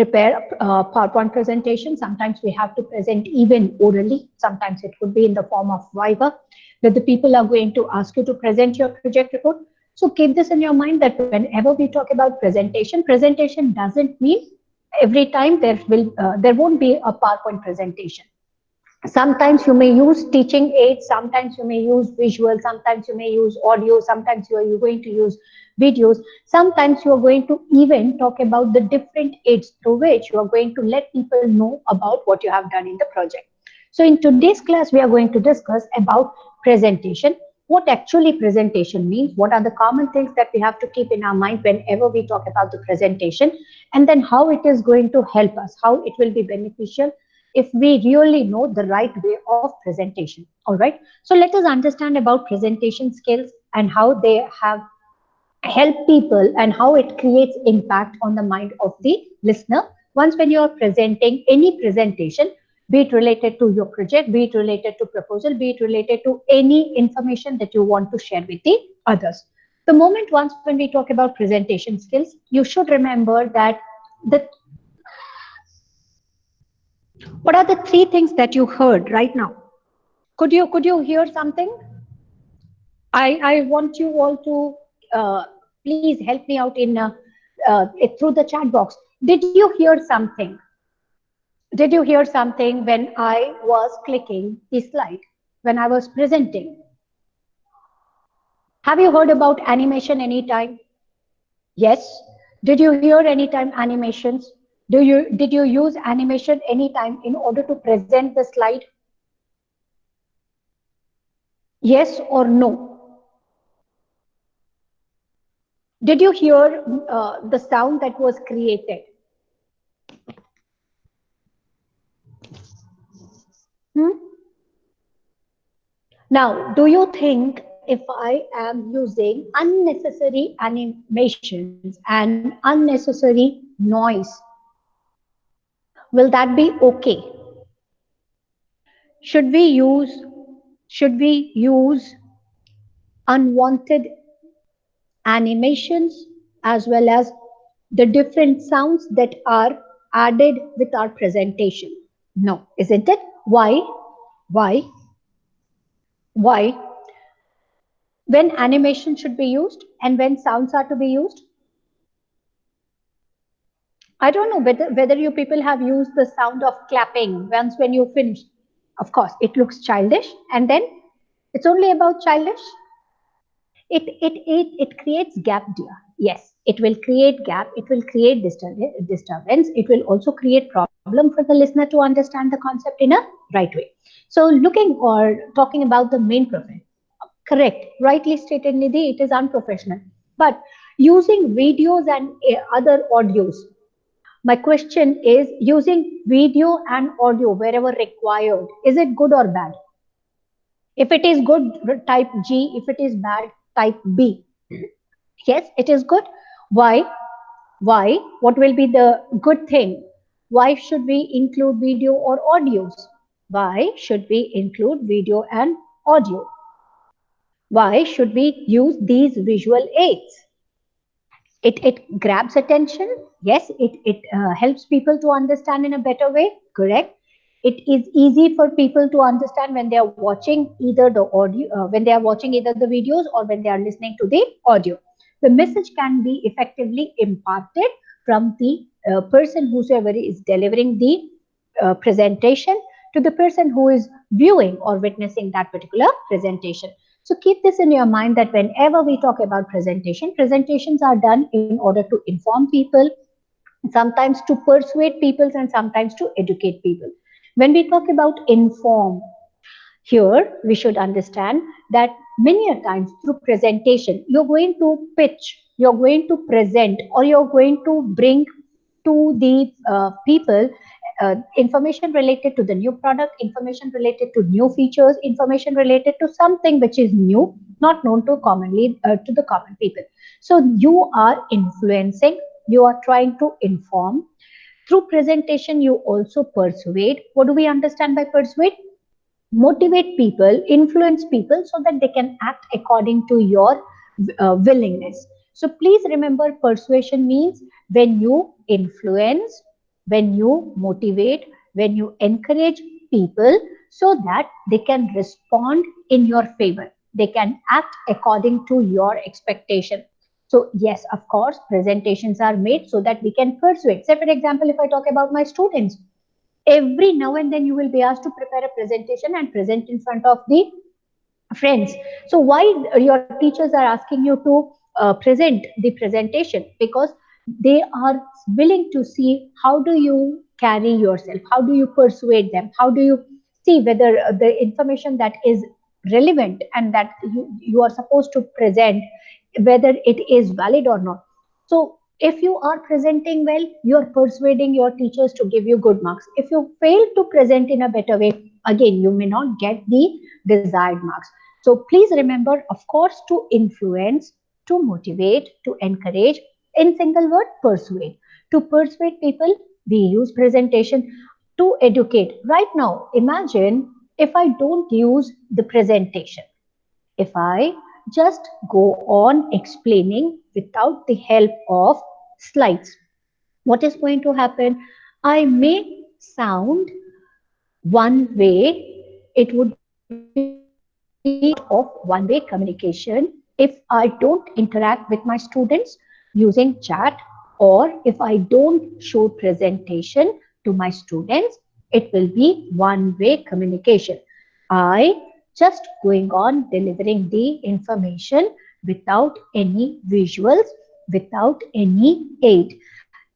prepare PowerPoint presentation. Sometimes we have to present even orally. Sometimes it could be in the form of Viva, that the people are going to ask you to present your project report. So keep this in your mind that whenever we talk about presentation, presentation doesn't mean every time there won't be a PowerPoint presentation. Sometimes you may use teaching aids, sometimes you may use visual, sometimes you may use audio, sometimes you're going to use videos, sometimes you are going to even talk about the different aids through which you are going to let people know about what you have done in the project. So in today's class, we are going to discuss about presentation, what actually presentation means, what are the common things that we have to keep in our mind whenever we talk about the presentation, and then how it is going to help us, how it will be beneficial if we really know the right way of presentation. All right. So let us understand about presentation skills and how they have helped people and how it creates impact on the mind of the listener. Once when you are presenting any presentation, be it related to your project, be it related to proposal, be it related to any information that you want to share with the others. The moment once when we talk about presentation skills, you should remember that the what are the three things that you heard right now? Could you hear something? I want you all to please help me out in through the chat box. Did you hear something? Did you hear something when I was clicking the slide, when I was presenting? Have you heard about animation anytime? Yes. Did you hear anytime animations? Did you use animation anytime in order to present the slide? Yes or no? Did you hear the sound that was created? Hmm? Now, do you think if I am using unnecessary animations and unnecessary noise, will that be okay? Should we use should we use unwanted animations as well as the different sounds that are added with our presentation? No, isn't it? Why? Why? Why? When animation should be used and when sounds are to be used? I don't know whether you people have used the sound of clapping once when you finish. Of course, it looks childish, and then it's only about childish. It creates gap, dear. Yes, it will create gap. It will create disturbance. It will also create problem for the listener to understand the concept in a right way. So, looking or talking about the main profile, correct, rightly stated, Nidhi, it is unprofessional. But using videos and other audios, my question is using video and audio wherever required, is it good or bad? If it is good, type G. If it is bad, type B. Yes, it is good. Why? Why? What will be the good thing? Why should we include video or audios? Why should we include video and audio? Why should we use these visual aids? It grabs attention. Yes, it helps people to understand in a better way. Correct. It is easy for people to understand when they are watching either the audio, when they are watching either the videos or when they are listening to the audio. The message can be effectively imparted from the person whosoever is delivering the presentation to the person who is viewing or witnessing that particular presentation. So keep this in your mind that whenever we talk about presentation, presentations are done in order to inform people, sometimes to persuade people, and sometimes to educate people. When we talk about inform, here we should understand that many a times through presentation, you're going to pitch, you're going to present, or you're going to bring to the people information related to the new product, information related to new features, information related to something which is new, not known to commonly to the common people. So you are influencing, you are trying to inform. Through presentation, you also persuade. What do we understand by persuade? Motivate people, influence people so that they can act according to your willingness. So please remember, persuasion means when you influence, when you motivate, when you encourage people so that they can respond in your favor. They can act according to your expectation. So yes, of course, presentations are made so that we can persuade. Say, for example, if I talk about my students, every now and then you will be asked to prepare a presentation and present in front of the friends. So why your teachers are asking you to present the presentation? Because they are willing to see how do you carry yourself, how do you persuade them, how do you see whether the information that is relevant and that you are supposed to present, whether it is valid or not. So if you are presenting well, you are persuading your teachers to give you good marks. If you fail to present in a better way, again you may not get the desired marks. So please remember, of course, to influence, to motivate, to encourage, in single word, persuade. To persuade people, we use presentation. To educate. Right now, imagine if I don't use the presentation, if I just go on explaining without the help of slides, what is going to happen? I may sound one way. It would be of one way communication if I don't interact with my students using chat, or if I don't show presentation to my students, it will be one way communication. I just going on delivering the information without any visuals, without any aid.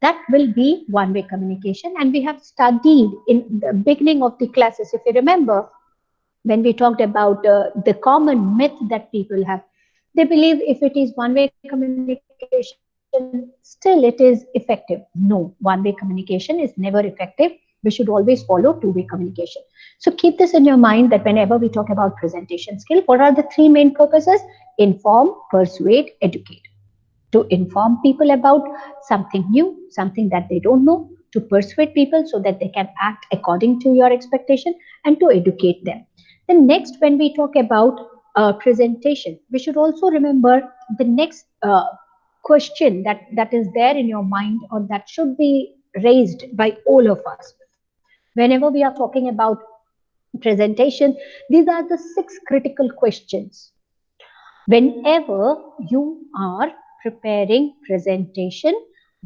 That will be one way communication. And we have studied in the beginning of the classes, if you remember, when we talked about the common myth that people have. They believe if it is one way communication, still it is effective. No, one way communication is never effective. We should always follow two-way communication. So keep this in your mind that whenever we talk about presentation skill, what are the three main purposes? Inform, persuade, educate. To inform people about something new, something that they don't know, to persuade people so that they can act according to your expectation, and to educate them. Then next, when we talk about presentation, we should also remember the next question that is there in your mind, or that should be raised by all of us. Whenever we are talking about presentation, these are the 6 critical questions. Whenever you are preparing presentation,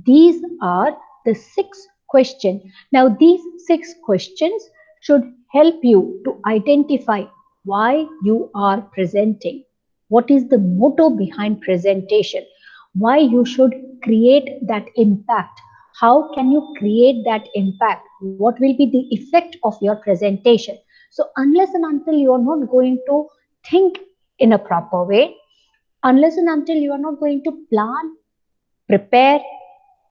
these are the 6 questions. Now these 6 questions should help you to identify why you are presenting, what is the motto behind presentation, why you should create that impact, how can you create that impact, what will be the effect of your presentation. So unless and until you are not going to think in a proper way, unless and until you are not going to plan, prepare,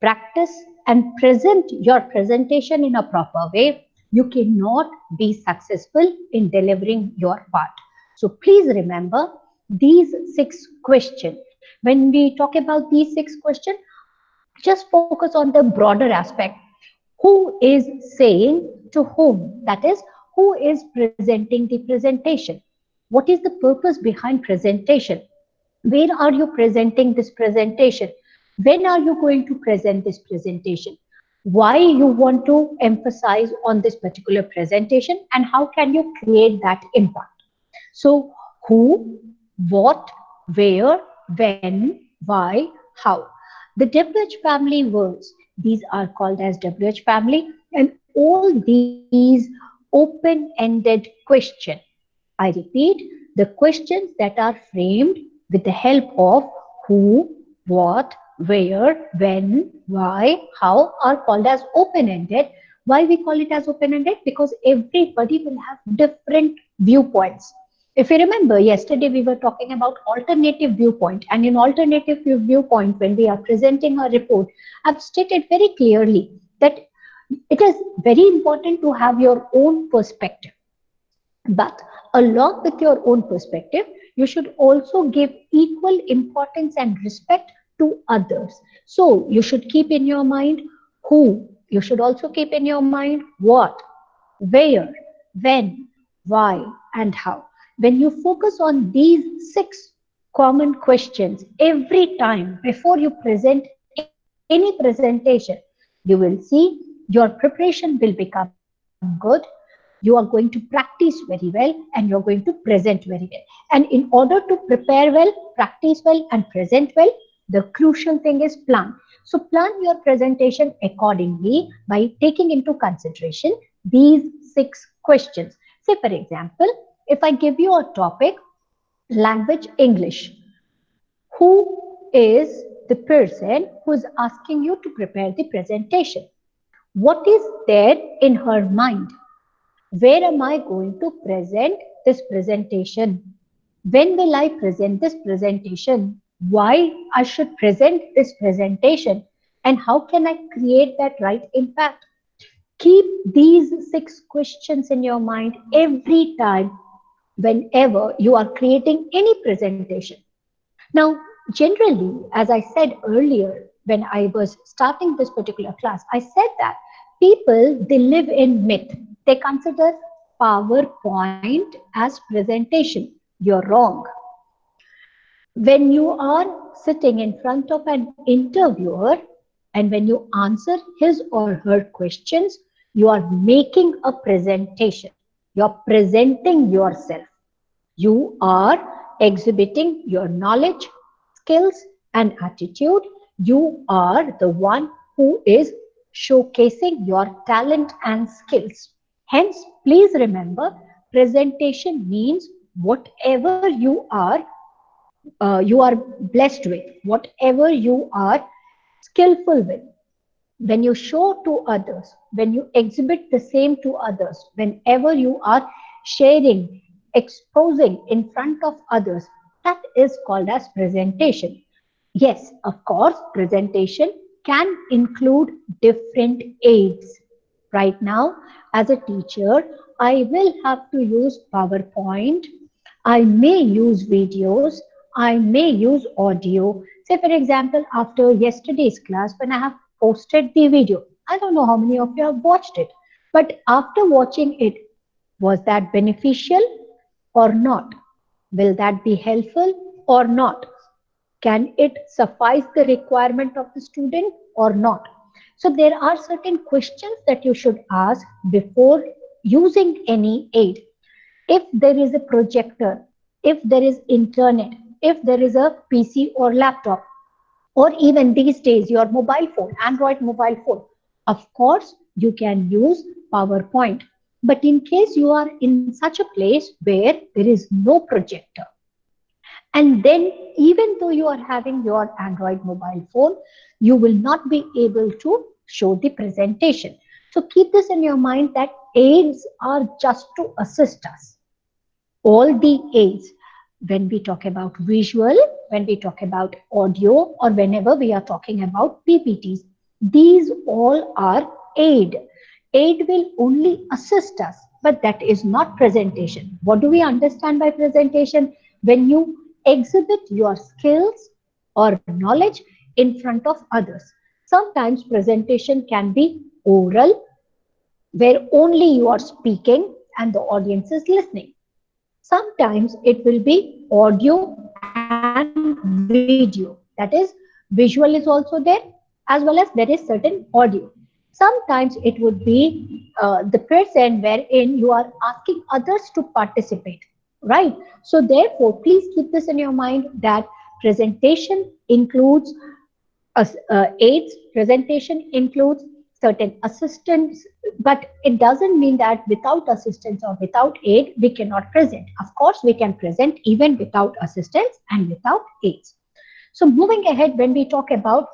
practice, and present your presentation in a proper way, you cannot be successful in delivering your part. So please remember these 6 questions. When we talk about these 6 questions, just focus on the broader aspect. Who is saying to whom? That is, who is presenting the presentation? What is the purpose behind presentation? Where are you presenting this presentation? When are you going to present this presentation? Why you want to emphasize on this particular presentation, and how can you create that impact? So who, what, where, when, why, how. The WH family words, these are called as WH family, and all these open-ended questions. I repeat, the questions that are framed with the help of who, what, where, when, why, how are called as open-ended. Why we call it as open-ended? Because everybody will have different viewpoints. If you remember, yesterday we were talking about alternative viewpoint, and in alternative viewpoint, when we are presenting a report, I've stated very clearly that it is very important to have your own perspective. But along with your own perspective, you should also give equal importance and respect to others. So you should keep in your mind who, you should also keep in your mind what, where, when, why, and how. When you focus on these 6 common questions every time before you present any presentation, you will see your preparation will become good. You are going to practice very well and you're going to present very well. And in order to prepare well, practice well, and present well, the crucial thing is plan. So plan your presentation accordingly by taking into consideration these 6 questions. Say, for example, if I give you a topic, language English, who is the person who is asking you to prepare the presentation? What is there in her mind? Where am I going to present this presentation? When will I present this presentation? Why I should present this presentation? And how can I create that right impact? Keep these 6 questions in your mind every time whenever you are creating any presentation. Now, generally, as I said earlier, when I was starting this particular class, I said that people, they live in myth. They consider PowerPoint as presentation. You're wrong. When you are sitting in front of an interviewer and when you answer his or her questions, you are making a presentation. You're presenting yourself. You are exhibiting your knowledge, skills, and attitude. You are the one who is showcasing your talent and skills. Hence, please remember, presentation means whatever you are blessed with, whatever you are skillful with. When you show to others, when you exhibit the same to others, whenever you are sharing, exposing in front of others, that is called as presentation. Yes, of course, presentation can include different aids. Right now, as a teacher, I will have to use PowerPoint. I may use videos. I may use audio. Say, for example, after yesterday's class, when I have posted the video, I don't know how many of you have watched it, but after watching it, was that beneficial or not? Will that be helpful or not? Can it suffice the requirement of the student or not? So there are certain questions that you should ask before using any aid. If there is a projector, if there is internet, if there is a PC or laptop, or even these days your mobile phone, Android mobile phone, of course you can use PowerPoint. But in case you are in such a place where there is no projector, and then even though you are having your Android mobile phone, you will not be able to show the presentation. So keep this in your mind that aids are just to assist us. All the aids, when we talk about visual, when we talk about audio, or whenever we are talking about PPTs, these all are aid. Aid will only assist us, but that is not presentation. What do we understand by presentation? When you exhibit your skills or knowledge in front of others. Sometimes presentation can be oral, where only you are speaking and the audience is listening. Sometimes it will be audio and video. That is, visual is also there, as well as there is certain audio. Sometimes it would be the person wherein you are asking others to participate, right? So therefore, please keep this in your mind that presentation includes aids, presentation includes certain assistance, but it doesn't mean that without assistance or without aid, we cannot present. Of course, we can present even without assistance and without aids. So moving ahead, when we talk about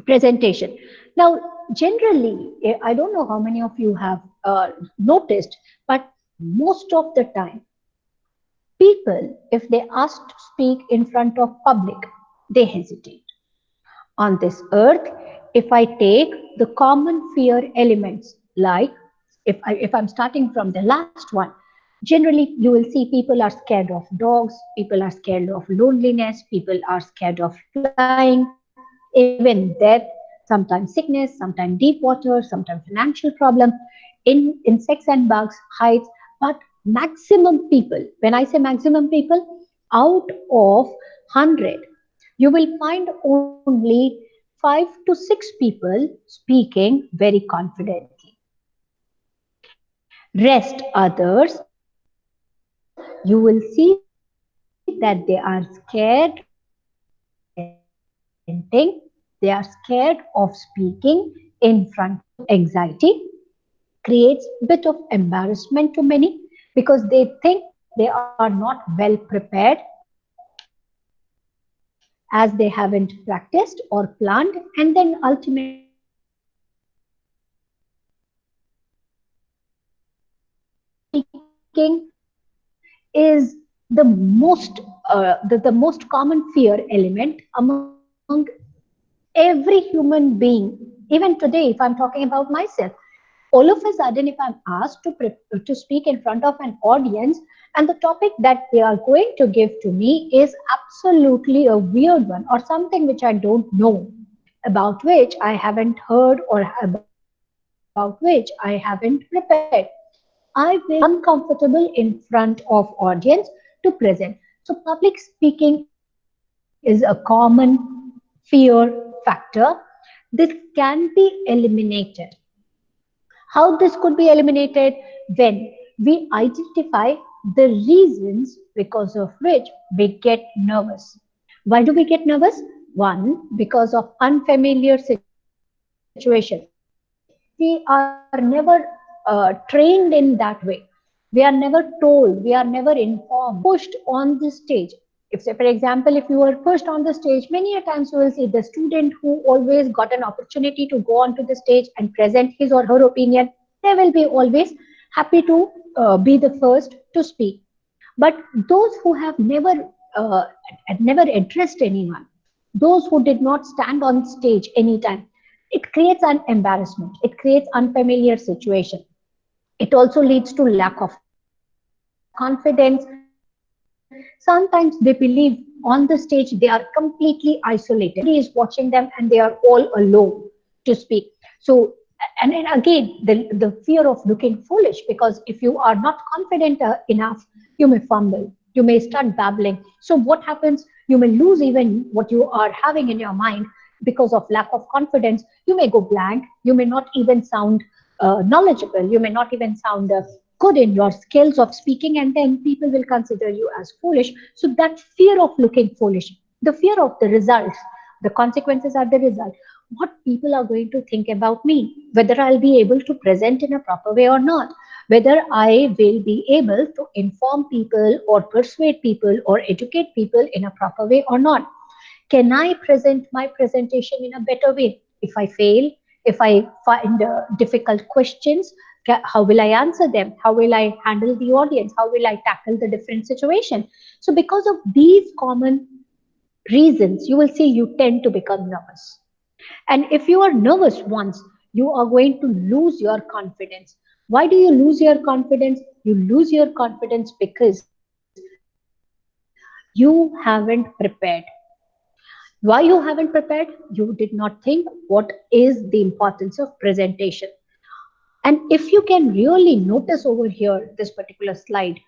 presentation. Now, generally, I don't know how many of you have noticed, but most of the time, people, if they ask to speak in front of public, they hesitate. On this earth, if I take the common fear elements, like if I'm starting from the last one, generally you will see people are scared of dogs, people are scared of loneliness, people are scared of flying, even death, sometimes sickness, sometimes deep water, sometimes financial problem, insects and bugs, heights. But maximum people, when I say maximum people, out of 100, you will find only 5 5 to 6 people speaking very confidently. Rest others, you will see that they are scared of presenting, they are scared of speaking in front of others. Anxiety creates a bit of embarrassment to many because they think they are not well prepared as they haven't practiced or planned, and then ultimately is the most common fear element among every human being. Even today, if I'm talking about myself, all of a sudden, if I'm asked to speak in front of an audience, and the topic that they are going to give to me is absolutely a weird one or something which I don't know, about which I haven't heard, or about which I haven't prepared, I will uncomfortable in front of audience to present. So public speaking is a common fear factor. This can be eliminated. How this could be eliminated? When we identify the reasons because of which we get nervous. Why do we get nervous? One, because of unfamiliar situation. We are never trained in that way. We are never told, we are never informed, we are never pushed on the stage. If, say, for example, if you were pushed on the stage, many a times you will see the student who always got an opportunity to go onto the stage and present his or her opinion, they will be always happy to be the first to speak. But those who have uh, never addressed anyone, those who did not stand on stage anytime, it creates an embarrassment. It creates unfamiliar situation. It also leads to lack of confidence. Sometimes they believe on the stage they are completely isolated. Nobody is watching them and they are all alone to speak. So, and then again, the fear of looking foolish, because if you are not confident enough, you may fumble, you may start babbling. So what happens? You may lose even what you are having in your mind because of lack of confidence. You may go blank. You may not even sound knowledgeable. You may not even sound good in your skills of speaking, and then people will consider you as foolish. So that fear of looking foolish, the fear of the results, the consequences are the result. What people are going to think about me, whether I'll be able to present in a proper way or not, whether I will be able to inform people or persuade people or educate people in a proper way or not. Can I present my presentation in a better way? If I fail, if I find difficult questions, how will I answer them? How will I handle the audience? How will I tackle the different situation? So because of these common reasons, you will see you tend to become nervous. And if you are nervous once, you are going to lose your confidence. Why do you lose your confidence? You lose your confidence because you haven't prepared. Why you haven't prepared? You did not think what is the importance of presentation. And if you can really notice over here, this particular slide,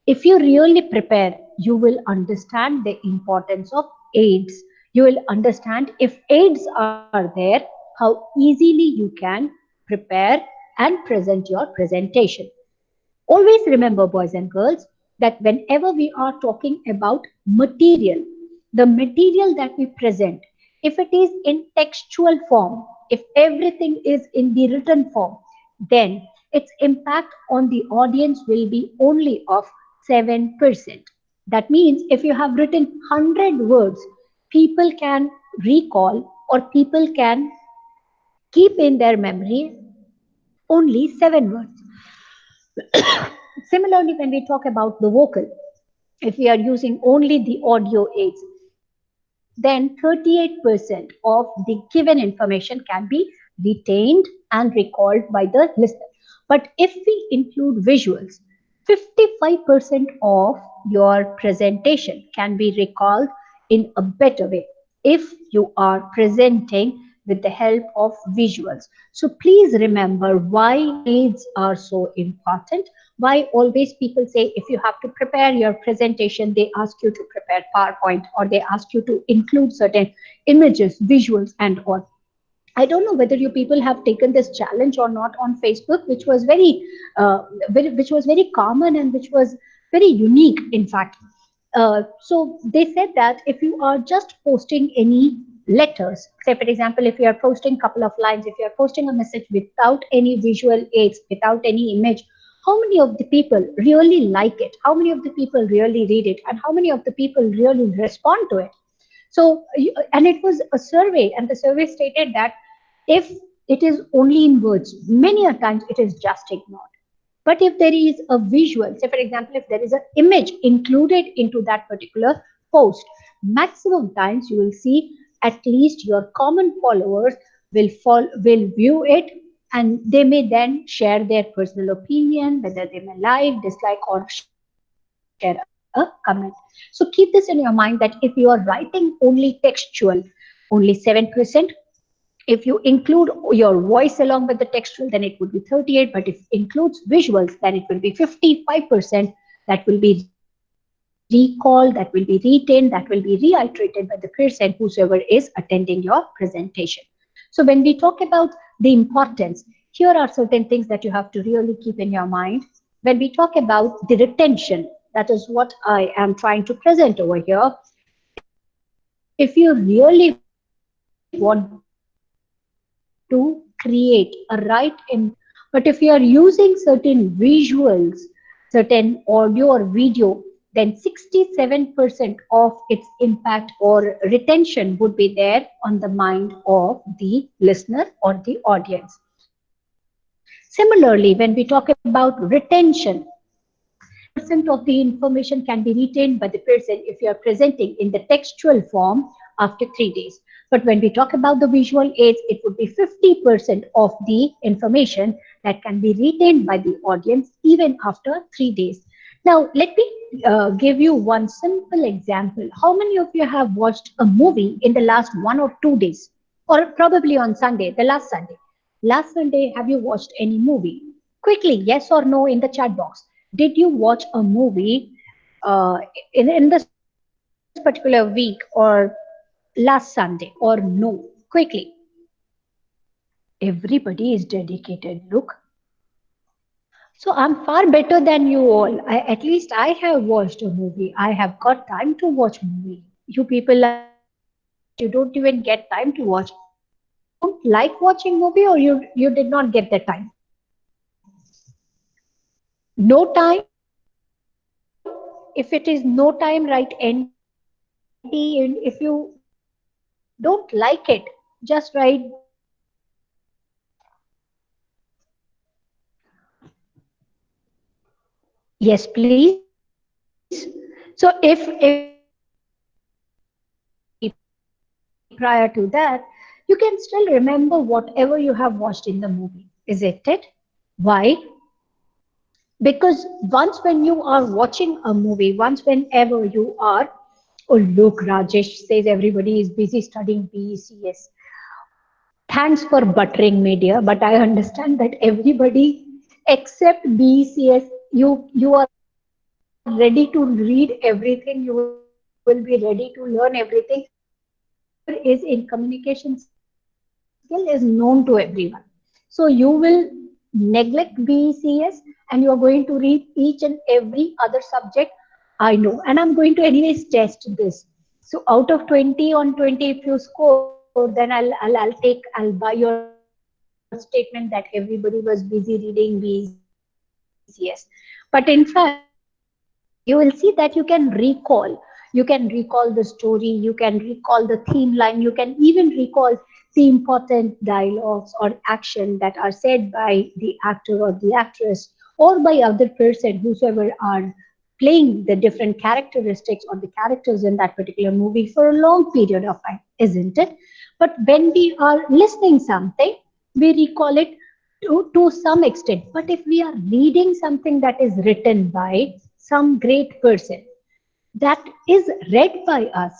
if you really prepare, you will understand the importance of aids. You will understand if aids are there, how easily you can prepare and present your presentation. Always remember, boys and girls, that whenever we are talking about material, the material that we present, if it is in textual form, if everything is in the written form, then its impact on the audience will be only of 7%. That means if you have written 100 words, people can recall or people can keep in their memory only 7 words. Similarly, when we talk about the vocal, if we are using only the audio aids, then 38% of the given information can be retained and recalled by the listener. But if we include visuals, 55% of your presentation can be recalled in a better way if you are presenting with the help of visuals. So please remember why aids are so important, Why always people say if you have to prepare your presentation, they ask you to prepare PowerPoint, or they ask you to include certain images, visuals, and all. I don't know whether you people have taken this challenge or not on Facebook, which was which was very common and which was very unique, in fact. So they said that if you are just posting any letters, say for example, if you are posting a couple of lines, if you are posting a message without any visual aids, without any image, how many of the people really like it? How many of the people really read it? And how many of the people really respond to it? So, and it was a survey, and the survey stated that if it is only in words, many a times it is just ignored. But if there is a visual, say for example, if there is an image included into that particular post, maximum times you will see at least your common followers will view it, and they may then share their personal opinion, whether they may like, dislike, or share a comment. So keep this in your mind that if you are writing only textual, only 7%. If you include your voice along with the textual, then it would be 38. But if it includes visuals, then it will be 55%. That will be recalled, that will be retained, that will be reiterated by the person whosoever is attending your presentation. So when we talk about the importance, here are certain things that you have to really keep in your mind. When we talk about the retention, that is what I am trying to present over here. If you really want to create a right impact, but if you are using certain visuals, certain audio or video, then 67% of its impact or retention would be there on the mind of the listener or the audience. Similarly, when we talk about retention, 70% of the information can be retained by the person if you are presenting in the textual form after 3 days. But when we talk about the visual aids, it would be 50% of the information that can be retained by the audience even after 3 days. Now, let me give you one simple example. How many of you have watched a movie in the last 1 or 2 days? Or probably on Sunday, the last Sunday. Last Sunday, have you watched any movie? Quickly, yes or no in the chat box. Did you watch a movie uh, in this particular week or last Sunday or no? Quickly. Everybody is dedicated. Look. So I'm far better than you all. At least I have watched a movie. I have got time to watch movie. You people are saying that you don't even get time to watch. Either you don't like watching movie or you did not get the time. No time. If it is no time, write NT. And if you don't like it, just write yes, please. So if you have watched a movie prior to that, you can still remember whatever you have watched in the movie, isn't it? Why? Because once when you are watching a movie, once whenever you are, oh look, Rajesh says everybody is busy studying BECS. Thanks for buttering me, dear, but I understand that everybody except BECS, you are ready to read everything, you will be ready to learn everything. Whatever is in communication skill is known to everyone. So you will neglect BECS and you are going to read each and every other subject. I know, and I'm going to anyways test this. So out of 20 on 20, if you score, then I'll buy your statement that everybody was busy reading BECS. But in fact, you will see that you can recall. You can recall the story, you can recall the theme line, you can even recall the important dialogues or action that are said by the actor or the actress, or by other person whosoever are playing the different characteristics or the characters in that particular movie for a long period of time, isn't it? But when we are listening something, we recall it to some extent. But if we are reading something that is written by some great person, that is read by us,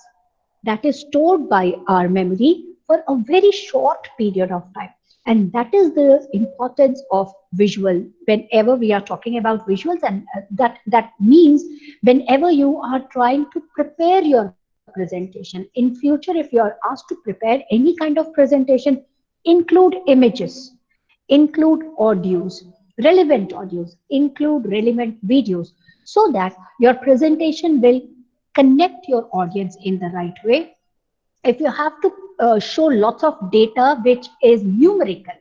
that is stored by our memory for a very short period of time. So we will never forget that. And that is the importance of visual whenever we are talking about visuals. And that means whenever you are trying to prepare your presentation in future, if you are asked to prepare any kind of presentation, include images, include audios, relevant audios, include relevant videos, so that your presentation will connect your audience in the right way. If you have to show lots of data which is numerical,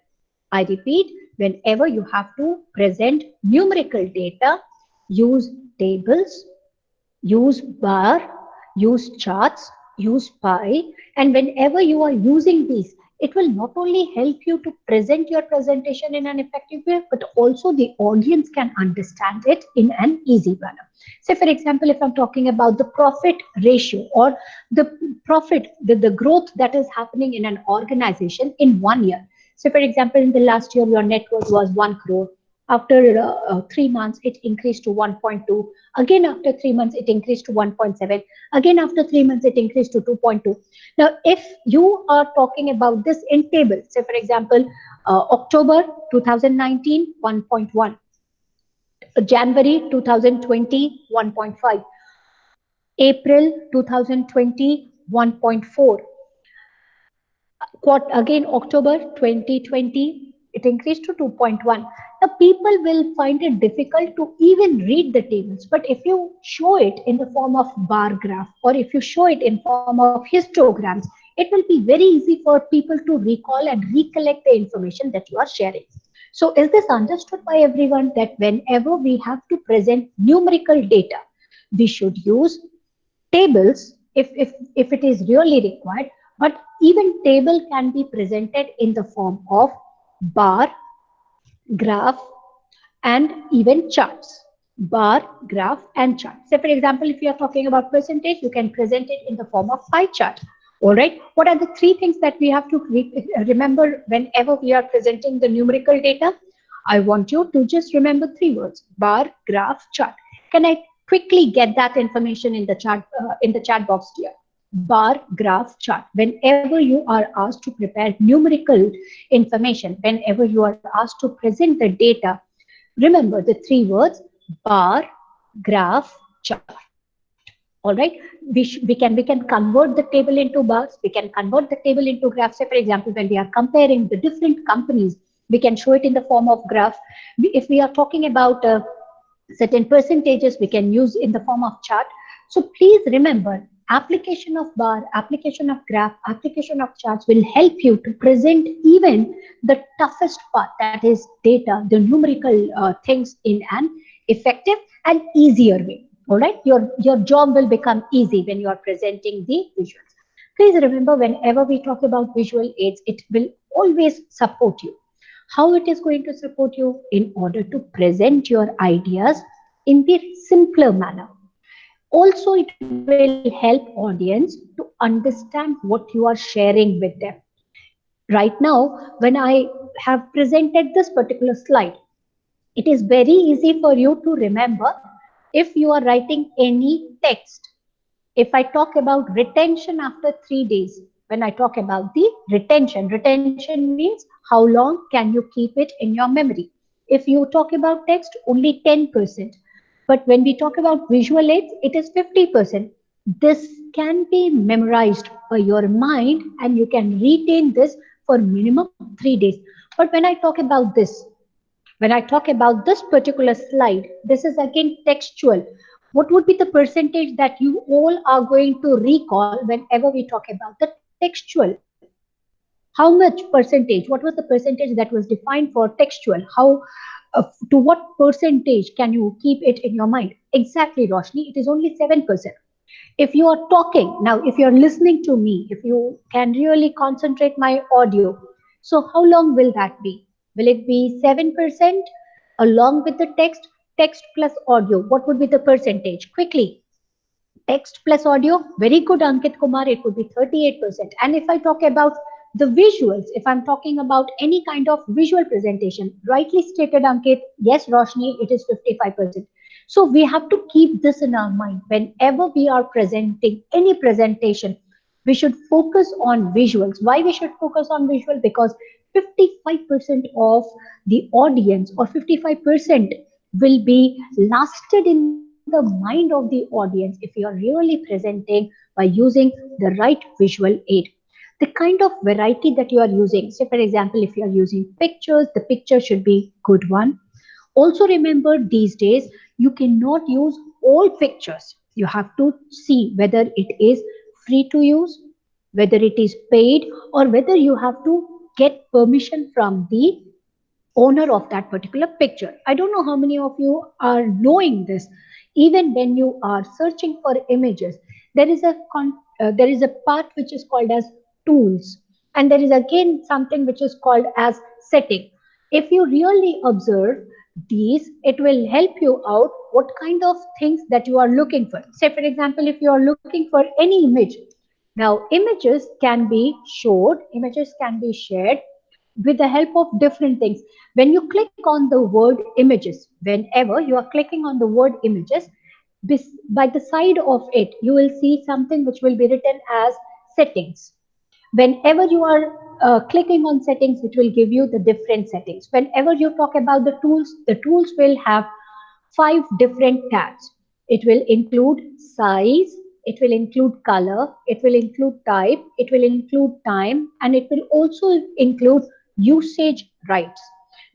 I repeat, whenever you have to present numerical data, use tables, use bar, use charts, use pie, and whenever you are using these, it will not only help you to present your presentation in an effective way, but also the audience can understand it in an easy manner. Say, for example, if I'm talking about the profit ratio or the profit, the growth that is happening in an organization in 1 year. So, for example, in the last year, your net worth was 1 crore. After 3 months, it increased to 1.2. Again, after 3 months, it increased to 1.7. Again, after 3 months, it increased to 2.2. Now, if you are talking about this in table, say, for example, October 2019, 1.1. January 2020, 1.5. April 2020, 1.4. Again, October 2020, it increased to 2.1. Now, people will find it difficult to even read the tables, but if you show it in the form of bar graph, or if you show it in form of histograms, it will be very easy for people to recall and recollect the information that you are sharing. So, is this understood by everyone that whenever we have to present numerical data, we should use tables if it is really required, but even table can be presented in the form of bar, graph, and even charts. Bar, graph, and chart. So, for example, if you are talking about percentage, you can present it in the form of pie chart. All right. What are the three things that we have to remember whenever we are presenting the numerical data? I want you to just remember three words: bar, graph, chart. Can I quickly get that information in the chat box here? Bar, graph, chart. Whenever you are asked to prepare numerical information, whenever you are asked to present the data, remember the three words: bar, graph, chart. All right. We can convert the table into bars. We can convert the table into graphs. Say, for example, when we are comparing the different companies, we can show it in the form of graph. If we are talking about certain percentages, we can use in the form of chart. So please remember, application of bar, application of graph, application of charts will help you to present even the toughest part, that is data, the numerical things in an effective and easier way. All right, your job will become easy when you are presenting the visuals. Please remember, whenever we talk about visual aids, it will always support you. How it is going to support you? In order to present your ideas in the simpler manner. Also, it will help audience to understand what you are sharing with them. Right now, when I have presented this particular slide, it is very easy for you to remember if you are writing any text. If I talk about retention after 3 days, when I talk about the retention means how long can you keep it in your memory. If you talk about text, only 10%. But when we talk about visual aids, it is 50%. This can be memorized by your mind and you can retain this for minimum 3 days. But when I talk about this, when I talk about this particular slide, this is again textual. What would be the percentage that you all are going to recall whenever we talk about the textual? How much percentage? What was the percentage that was defined for textual? To what percentage can you keep it in your mind? Exactly, Roshni, it is only 7%. If you are talking, now if you are listening to me, if you can really concentrate my audio, so how long will that be? Will it be 7% along with the text plus audio? What would be the percentage? Quickly, text plus audio. Very good, Ankit Kumar, it would be 38%. And if I talk about the visuals, if I'm talking about any kind of visual presentation, rightly stated, Ankit, yes, Roshni, it is 55%. So we have to keep this in our mind whenever we are presenting any presentation. We should focus on visuals. Why we should focus on visual? Because 55% of the audience, or 55% will be lasted in the mind of the audience if you are really presenting by using the right visual aid. The kind of variety that you are using, say for example, if you are using pictures, the picture should be good one. Also remember, these days you cannot use all pictures. You have to see whether it is free to use, whether it is paid, or whether you have to get permission from the owner of that particular picture. I don't know how many of you are knowing this. Even when you are searching for images, there is there is a part which is called as tools, and there is again something which is called as setting. If you really observe these, it will help you out what kind of things that you are looking for. Say for example, if you are looking for any image, now images can be showed, images can be shared with the help of different things. When you click on the word images, whenever you are clicking on the word images, by the side of it, you will see something which will be written as settings. Whenever you are clicking on settings, it will give you the different settings. Whenever you talk about the tools will have 5 different tabs. It will include size, it will include color, it will include type, it will include time, and it will also include usage rights.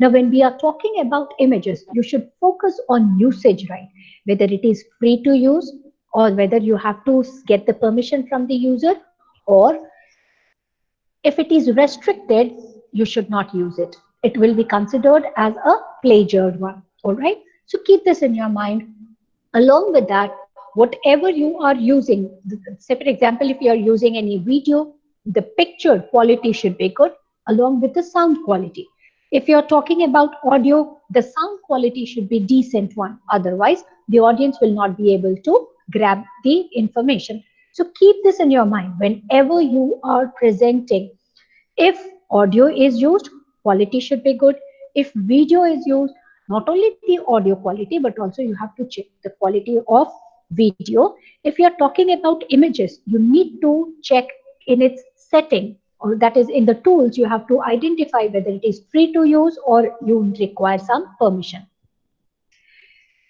Now, when we are talking about images, you should focus on usage right, whether it is free to use or whether you have to get the permission from the user, or if it is restricted, you should not use it. It will be considered as a plagiarized one. All right. So keep this in your mind. Along with that, whatever you are using, say for example, if you are using any video, the picture quality should be good along with the sound quality. If you are talking about audio, the sound quality should be decent one. Otherwise, the audience will not be able to grab the information. So keep this in your mind whenever you are presenting. If audio is used, quality should be good. If video is used, not only the audio quality, but also you have to check the quality of video. If you are talking about images, you need to check in its setting, or that is in the tools, you have to identify whether it is free to use or you require some permission.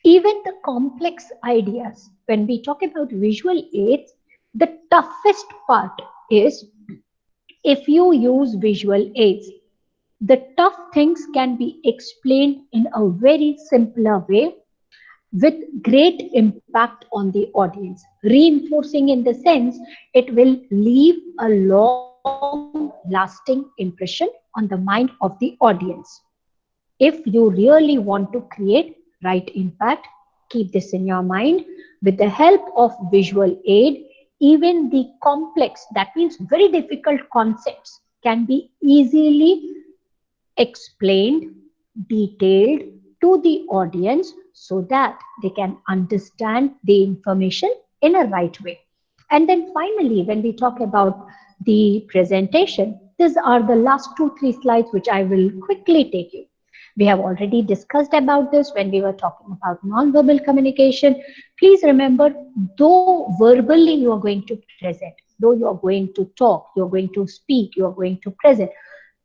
Even the complex ideas, when we talk about visual aids, the toughest part is if you use visual aids. The tough things can be explained in a very simpler way with great impact on the audience, reinforcing in the sense it will leave a long lasting impression on the mind of the audience. If you really want to create right impact, keep this in your mind. With the help of visual aid, even the complex, that means very difficult concepts, can be easily explained, detailed to the audience so that they can understand the information in a right way. And then finally, when we talk about the presentation, these are the last 2-3 slides which I will quickly take you. We have already discussed about this when we were talking about non-verbal communication. Please remember, though verbally you are going to present, though you are going to talk, you are going to speak, you are going to present,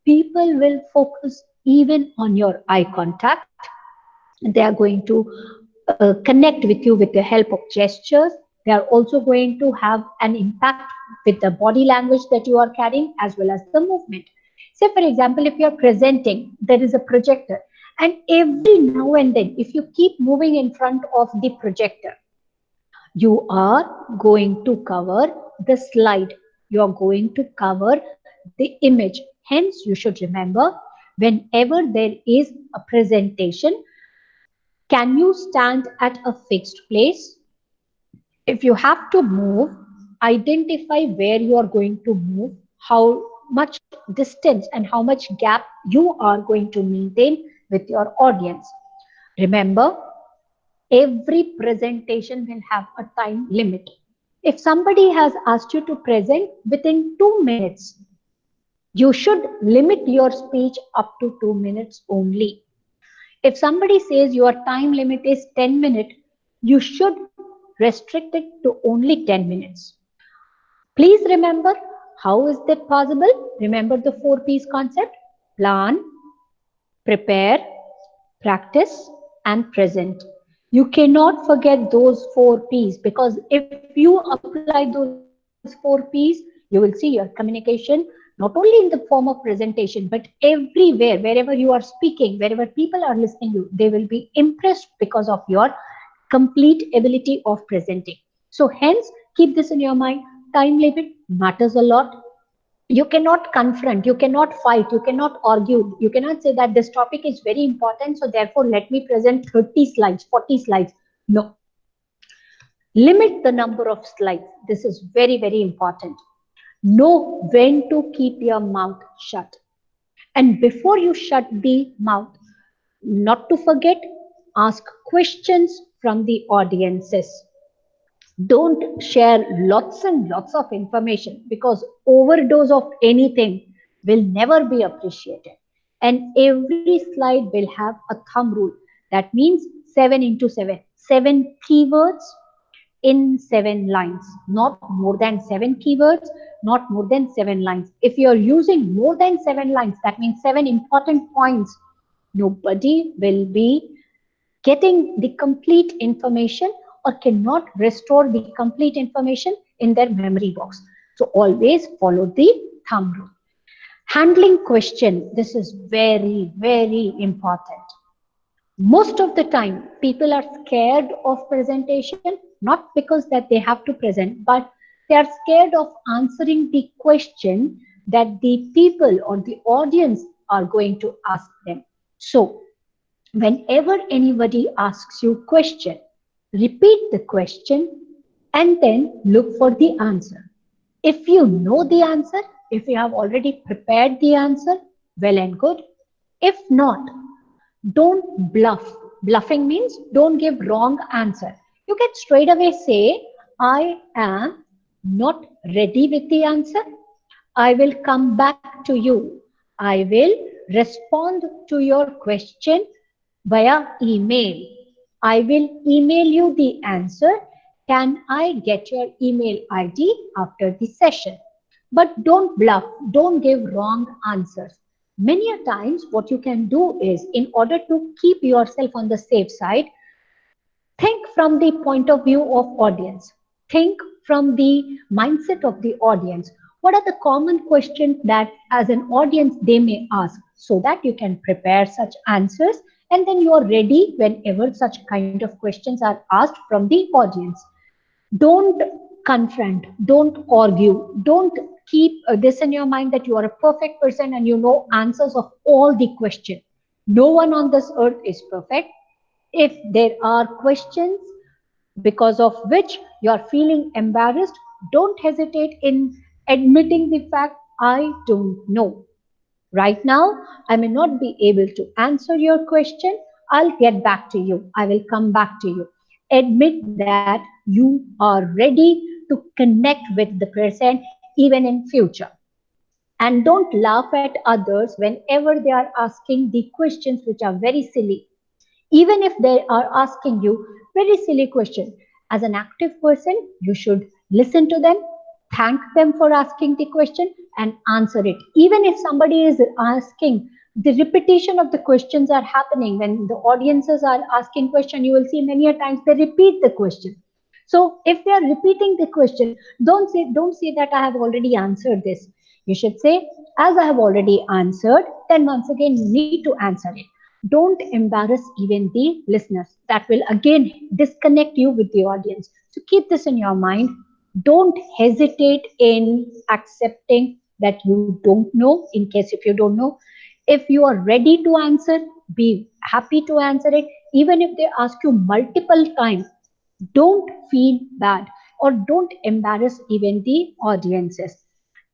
people will focus even on your eye contact. They are going to connect with you with the help of gestures. They are also going to have an impact with the body language that you are carrying as well as the movement. Say for example, if you are presenting, there is a projector, and every now and then if you keep moving in front of the projector, you are going to cover the slide, you are going to cover the image. Hence, you should remember, whenever there is a presentation, can you stand at a fixed place? If you have to move, identify where you are going to move, how much distance and how much gap you are going to maintain with your audience. Remember, every presentation will have a time limit. If somebody has asked you to present within 2 minutes, you should limit your speech up to 2 minutes only. If somebody says your time limit is 10 minutes, you should restrict it to only 10 minutes. Please remember, how is that possible? Remember the 4 P's concept. Plan, prepare, practice, and present. You cannot forget those four P's, because if you apply those four P's, you will see your communication not only in the form of presentation, but everywhere, wherever you are speaking, wherever people are listening you, they will be impressed because of your complete ability of presenting. So hence, keep this in your mind. Time limit matters a lot. You cannot confront, you cannot fight, you cannot argue, you cannot say that this topic is very important, so therefore let me present 30 slides, 40 slides. No, limit the number of slides. This is very, very important. Know when to keep your mouth shut, and before you shut the mouth, not to forget, ask questions from the audiences. Don't share lots and lots of information, because overdose of anything will never be appreciated. And every slide will have a thumb rule. That means 7 into 7, 7 keywords in 7 lines, not more than 7 keywords, not more than 7 lines. If you're using more than 7 lines, that means 7 important points, nobody will be getting the complete information, or cannot restore the complete information in their memory box. So always follow the thumb rule. Handling question, this is very, very important. Most of the time, people are scared of presentation, not because that they have to present, but they are scared of answering the question that the people or the audience are going to ask them. So whenever anybody asks you a question, repeat the question and then look for the answer. If you know the answer, if you have already prepared the answer, well and good. If not, don't bluff. Bluffing means don't give wrong answer. You can straight away say, I am not ready with the answer. I will come back to you. I will respond to your question via email. I will email you the answer. Can I get your email ID after the session? But don't bluff, don't give wrong answers. Many a times, what you can do is, in order to keep yourself on the safe side, think from the point of view of audience. Think from the mindset of the audience. What are the common questions that as an audience they may ask, so that you can prepare such answers, and then you are ready whenever such kind of questions are asked from the audience. Don't confront, don't argue, don't keep this in your mind that you are a perfect person and you know answers of all the questions. No one on this earth is perfect. If there are questions because of which you are feeling embarrassed, don't hesitate in admitting the fact, I don't know. Right now, I may not be able to answer your question. I'll get back to you. I will come back to you. Admit that you are ready to connect with the person even in future. And don't laugh at others whenever they are asking the questions which are very silly. Even if they are asking you very silly question, as an active person, you should listen to them, thank them for asking the question, and answer it. Even if somebody is asking, the repetition of the questions are happening. When the audiences are asking question, you will see many a times they repeat the question. So if they are repeating the question, don't say that I have already answered this. You should say, as I have already answered, then once again you need to answer it. Don't embarrass even the listeners. That will again disconnect you with the audience. So keep this in your mind. Don't hesitate in accepting that you don't know, in case if you don't know. If you are ready to answer, be happy to answer it. Even if they ask you multiple times, don't feel bad, or don't embarrass even the audiences.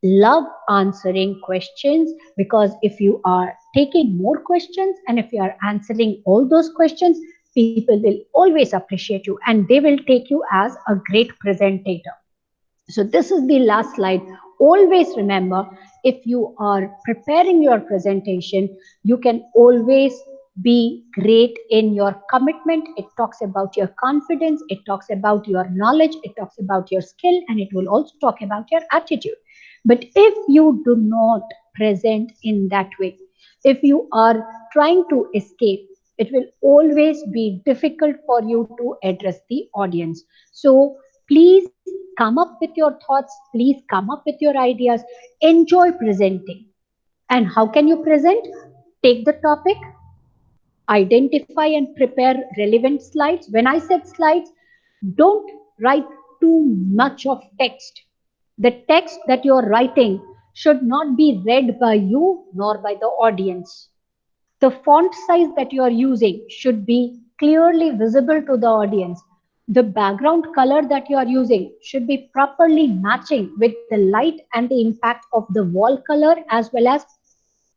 Love answering questions, because if you are taking more questions and if you are answering all those questions, people will always appreciate you and they will take you as a great presenter. So this is the last slide. Always remember, if you are preparing your presentation, you can always be great in your commitment. It talks about your confidence, it talks about your knowledge, it talks about your skill, and it will also talk about your attitude. But if you do not present in that way, If you are trying to escape, it will always be difficult for you to address the audience. So please come up with your thoughts, please come up with your ideas, enjoy presenting. And how can you present? Take the topic, identify and prepare relevant slides. When I said slides, don't write too much of text. The text that you are writing should not be read by you nor by the audience. The font size that you are using should be clearly visible to the audience. The background color that you are using should be properly matching with the light and the impact of the wall color as well as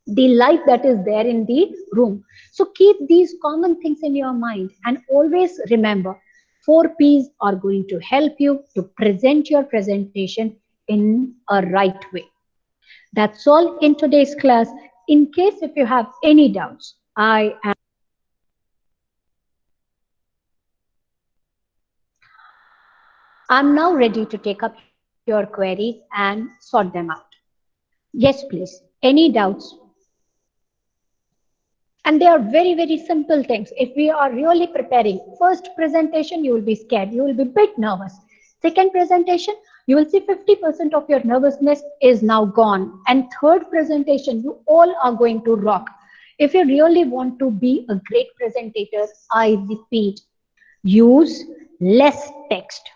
the light that is there in the room. So keep these common things in your mind and always remember 4 P's are going to help you to present your presentation in a right way. That's all in today's class. In case if you have any doubts, I'm now ready to take up your queries and sort them out. Yes, please. Any doubts? And they are very, very simple things. If we are really preparing, first presentation, you will be scared. You will be a bit nervous. Second presentation, you will see 50% of your nervousness is now gone. And third presentation, you all are going to rock. If you really want to be a great presenter, I repeat, use less text,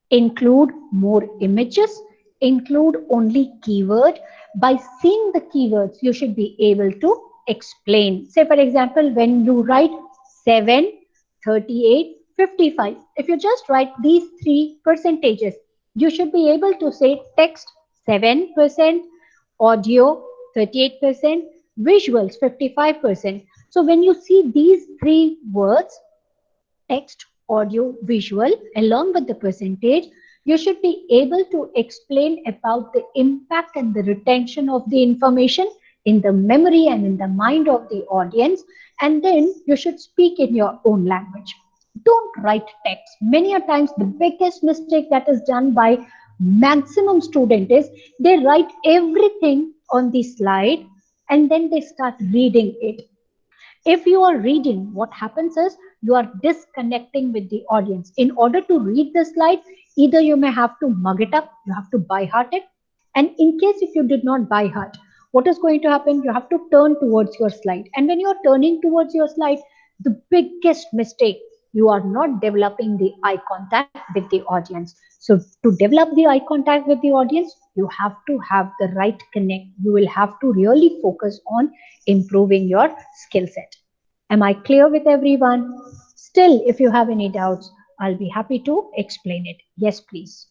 include more images, include only keyword. By seeing the keywords, you should be able to explain. Say, for example, when you write 7, 38, 55, if you just write these three percentages, you should be able to say text 7%, audio 38%, visuals 55%. So when you see these three words, text, audio, visual, along with the percentage, you should be able to explain about the impact and the retention of the information in the memory and in the mind of the audience. And then you should speak in your own language. Don't write text. Many a times the biggest mistake that is done by maximum student is they write everything on the slide and then they start reading it. If you are reading, what happens is you are disconnecting with the audience. In order to read the slide, either you may have to mug it up, you have to by heart it. And in case if you did not by heart, what is going to happen? You have to turn towards your slide. And when you are turning towards your slide, the biggest mistake, you are not developing the eye contact with the audience. So to develop the eye contact with the audience, you have to have the right connect. You will have to really focus on improving your skill set. Am I clear with everyone? Still, if you have any doubts, I'll be happy to explain it. Yes, please.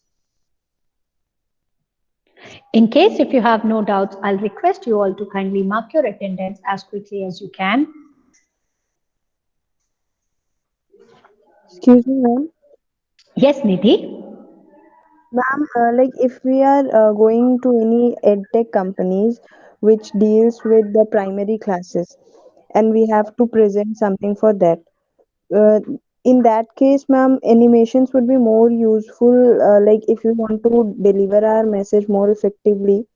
In case if you have no doubts, I'll request you all to kindly mark your attendance as quickly as you can. Excuse me, ma'am. Yes, Nidhi. Ma'am, like if we are going to any edtech companies which deals with the primary classes and we have to present something for that, uh, in that case, ma'am, animations would be more useful. Like if we want to deliver our message more effectively,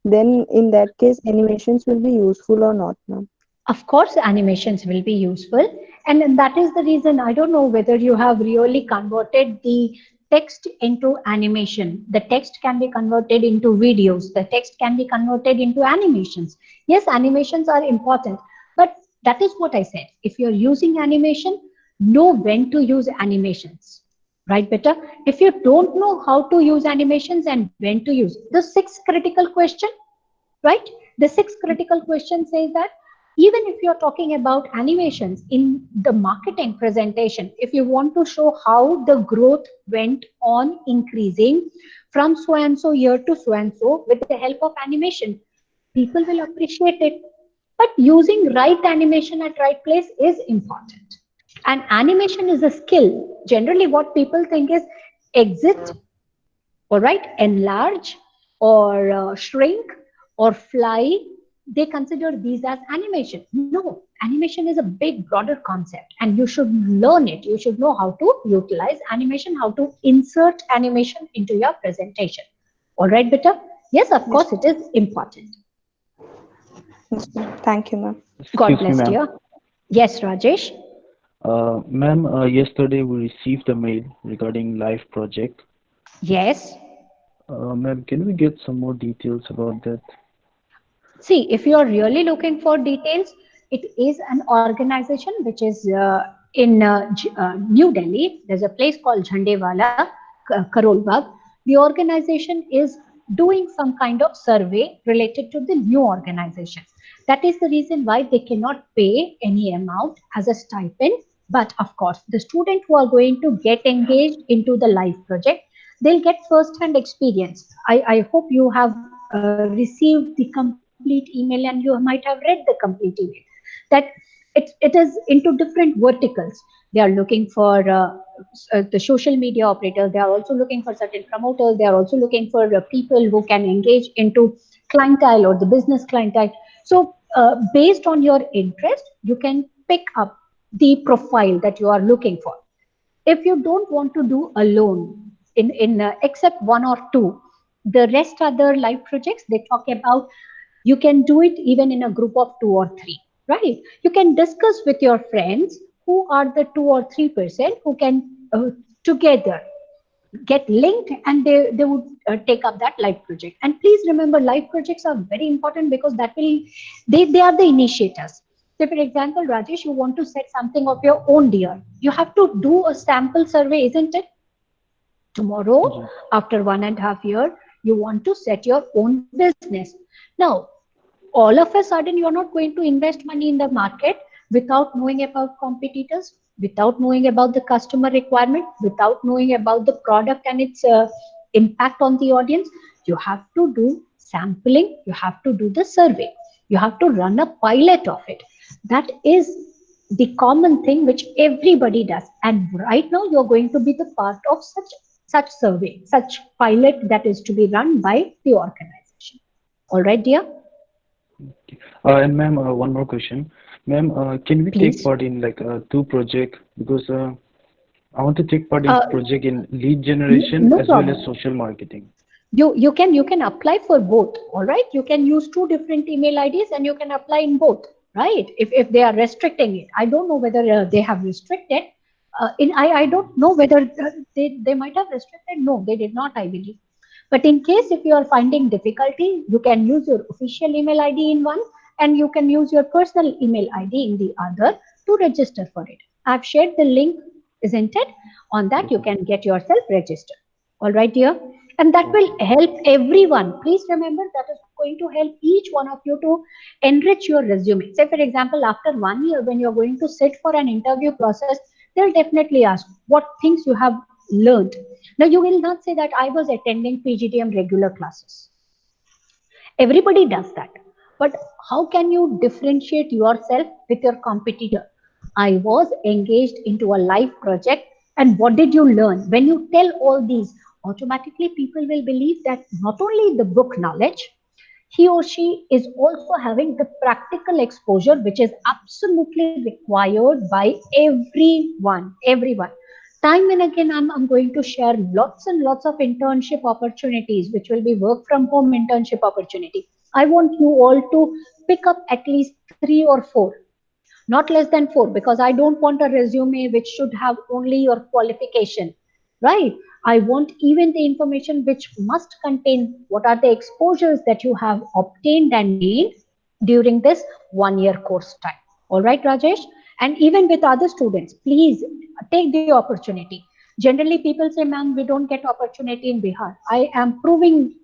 then in that case, animations will be useful or not, ma'am? Of course, animations will be useful. And that is the reason I don't know whether you have really converted the text into animation. The text can be converted into videos. The text can be converted into animations. Yes, animations are important. But that is what I said. If you're using animation, know when to use animations. Right, better? If you don't know how to use animations and when to use the sixth critical question, right? The sixth critical question says that even if you're talking about animations in the marketing presentation, if you want to show how the growth went on increasing from so and so year to so and so with the help of animation, people will appreciate it. But using right animation at right place is important. And animation is a skill. Generally, what people think is exit, all right, enlarge or shrink or fly, they consider these as animation. No, animation is a big broader concept and you should learn it. You should know how to utilize animation, how to insert animation into your presentation. All right, beta? Yes, of Yes. course it is important. Yes, ma'am. Thank you, ma'am. God Excuse me, bless, ma'am. dear. Yes, Rajesh. Ma'am, yesterday we received a mail regarding live project. Yes. Ma'am, can we get some more details about that? See, if you are really looking for details, it is an organization which is in New Delhi. There's a place called Jhandewala, Karol Bagh. The organization is doing some kind of survey related to the new organization. That is the reason why they cannot pay any amount as a stipend. But of course, the students who are going to get engaged into the live project, they'll get first-hand experience. I hope you have received the complete email and you might have read the complete email. That it is into different verticals. They are looking for the social media operators. They are also looking for certain promoters. They are also looking for people who can engage into clientele or the business clientele. So based on your interest, you can pick up the profile that you are looking for. If you don't want to do alone in except one or two, the rest other live projects they talk about, you can do it even in a group of two or three, right? You can discuss with your friends who are the 2 or 3% who can together get linked, and they would take up that live project. And please remember, live projects are very important because that will they are the initiators. So for example, Rajesh, you want to set something of your own, dear, you have to do a sample survey, isn't it? Tomorrow, Yes. after 1.5 years, you want to set your own business. Now, all of a sudden you're not going to invest money in the market without knowing about competitors, without knowing about the customer requirement, without knowing about the product and its impact on the audience. You have to do sampling, you have to do the survey, you have to run a pilot of it. That is the common thing which everybody does, and right now you're going to be the part of such survey, such pilot that is to be run by the organization. All right, dear. And ma'am, one more question. Ma'am, can we take Please. part in like two project? Because I want to take part in Uh, project in lead generation no as well as problem. social marketing. You can apply for both. All right, you can use two different email IDs and you can apply in both, right? If they are restricting it, I don't know whether they have restricted. In I don't know whether they might have restricted. No, they did not, I believe. But in case if you are finding difficulty, you can use your official email ID in one, and you can use your personal email ID in the other to register for it. I've shared the link, isn't it? On that Yes, you ma'am. can get yourself registered. All right, dear. And that will Okay. help everyone. Please remember, that is going to help each one of you to enrich your resume. Say, for example, after 1 year, when you're going to sit for an interview process, they'll definitely ask what things you have learned. Now, you will not say that I was attending PGDM regular classes. Everybody does that. But how can you differentiate yourself with your competitor? I was engaged into a live project, and what did you learn? When you tell all these, automatically people will believe that not only the book knowledge, he or she is also having the practical exposure, which is absolutely required by everyone. Time and again, I'm going to share lots and lots of internship opportunities, which will be work from home internship opportunity. I want you all to pick up at least three or four, not less than four, because I don't want a resume which should have only your qualification, right? I want even the information which must contain what are the exposures that you have obtained and gained during this 1 year course time. All right, Rajesh. And even with other students, please take the opportunity. Generally people say, ma'am, we don't get opportunity in Bihar. I am proving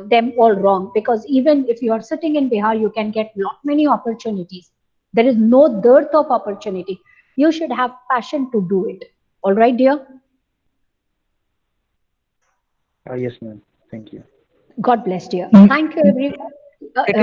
them all wrong, because even if you are sitting in Bihar, you can get lot many opportunities. There is no dearth of opportunity. You should have passion to do it. All right, dear. Yes, ma'am. Thank you. God bless, dear. Mm. Thank you, every. It